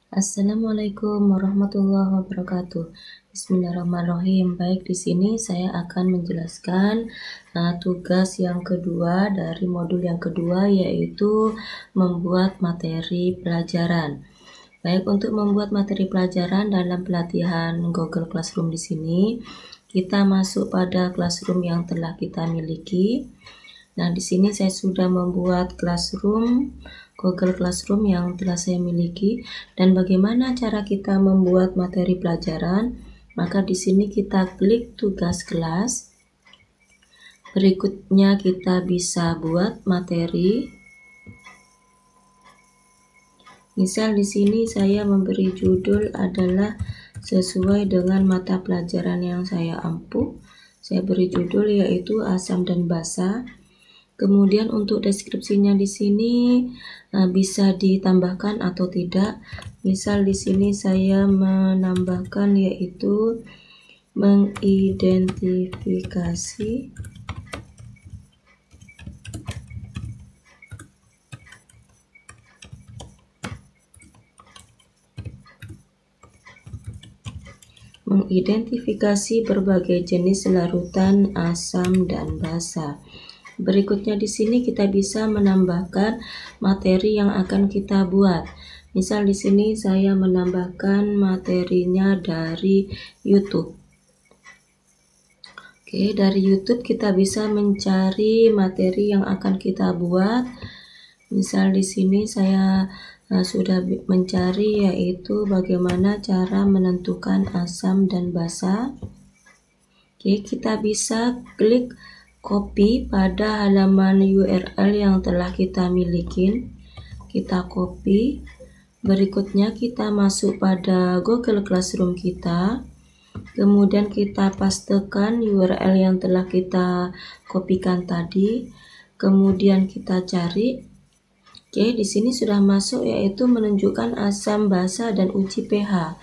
Assalamualaikum warahmatullahi wabarakatuh. Bismillahirrahmanirrahim. Baik, di sini saya akan menjelaskan tugas yang kedua dari modul yang kedua, yaitu membuat materi pelajaran. Baik, untuk membuat materi pelajaran dalam pelatihan Google Classroom di sini, kita masuk pada Classroom yang telah kita miliki. Nah, di sini saya sudah membuat Classroom, Google Classroom yang telah saya miliki. Dan bagaimana cara kita membuat materi pelajaran? Maka di sini kita klik tugas kelas. Berikutnya kita bisa buat materi. Misal di sini saya memberi judul adalah sesuai dengan mata pelajaran yang saya ampuh. Saya beri judul yaitu asam dan basa. Kemudian untuk deskripsinya di sini bisa ditambahkan atau tidak. Misal di sini saya menambahkan yaitu mengidentifikasi berbagai jenis larutan asam dan basa. Berikutnya di sini kita bisa menambahkan materi yang akan kita buat. Misal di sini saya menambahkan materinya dari YouTube. Oke, dari YouTube kita bisa mencari materi yang akan kita buat. Misal di sini saya sudah mencari yaitu bagaimana cara menentukan asam dan basa. Oke, kita bisa klik copy pada halaman URL yang telah kita miliki. Kita copy. Berikutnya kita masuk pada Google Classroom kita. Kemudian kita pastekan URL yang telah kita kopikan tadi. Kemudian kita cari. Oke, di sini sudah masuk yaitu menunjukkan asam basa dan uji pH.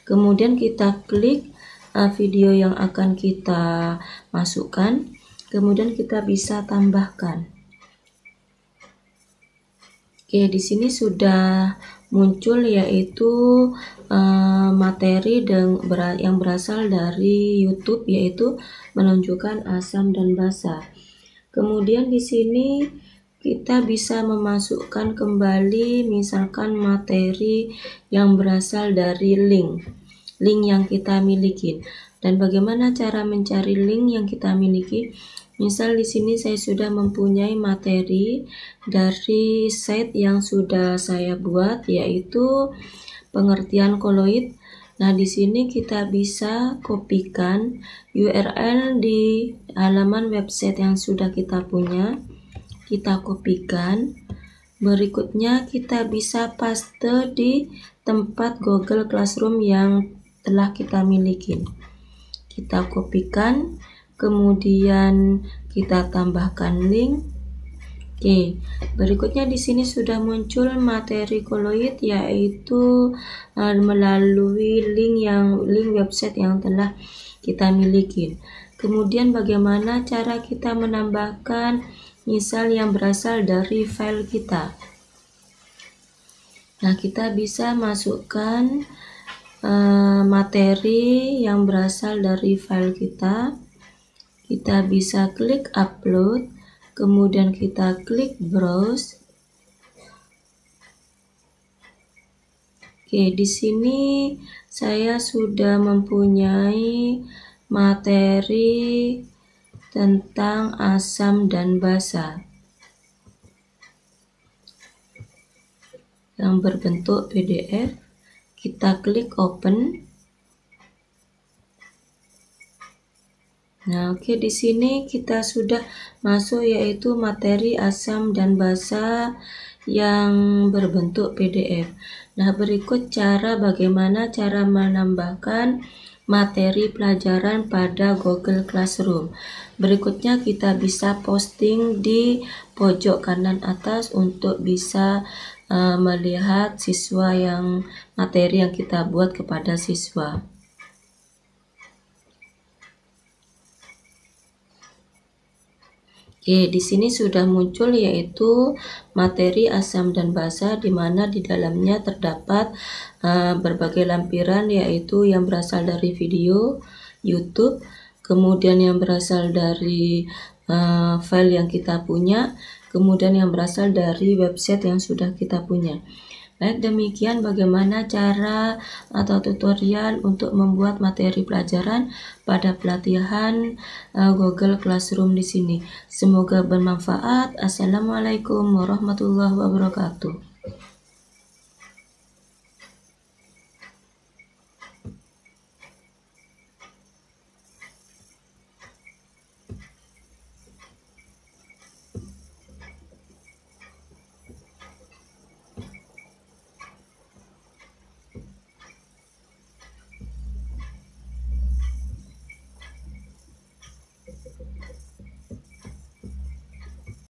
Kemudian kita klik video yang akan kita masukkan. Kemudian kita bisa tambahkan. Oke, di sini sudah muncul yaitu materi yang berasal dari YouTube, yaitu menunjukkan asam dan basa. Kemudian di sini kita bisa memasukkan kembali misalkan materi yang berasal dari link yang kita miliki. Dan bagaimana cara mencari link yang kita miliki? Misal di sini saya sudah mempunyai materi dari site yang sudah saya buat, yaitu pengertian koloid. Nah, di sini kita bisa kopikan URL di halaman website yang sudah kita punya. Kita kopikan. Berikutnya kita bisa paste di tempat Google Classroom yang telah kita miliki. Kita kopikan. Kemudian kita tambahkan link. Oke, berikutnya di sini sudah muncul materi koloid yaitu melalui link website yang telah kita miliki. Kemudian bagaimana cara kita menambahkan misal yang berasal dari file kita. Nah, kita bisa masukkan materi yang berasal dari file kita. Kita bisa klik upload, kemudian kita klik browse. Oke, di sini saya sudah mempunyai materi tentang asam dan basa yang berbentuk PDF. Kita klik open. Nah, oke, di sini kita sudah masuk yaitu materi asam dan basa yang berbentuk PDF. Nah, berikut bagaimana cara menambahkan materi pelajaran pada Google Classroom. Berikutnya kita bisa posting di pojok kanan atas untuk bisa melihat materi yang kita buat kepada siswa. Oke, di sini sudah muncul yaitu materi asam dan basa, di mana di dalamnya terdapat berbagai lampiran, yaitu yang berasal dari video YouTube, kemudian yang berasal dari file yang kita punya, kemudian yang berasal dari website yang sudah kita punya. Baik, demikian bagaimana cara atau tutorial untuk membuat materi pelajaran pada pelatihan Google Classroom di sini. Semoga bermanfaat. Assalamualaikum warahmatullahi wabarakatuh.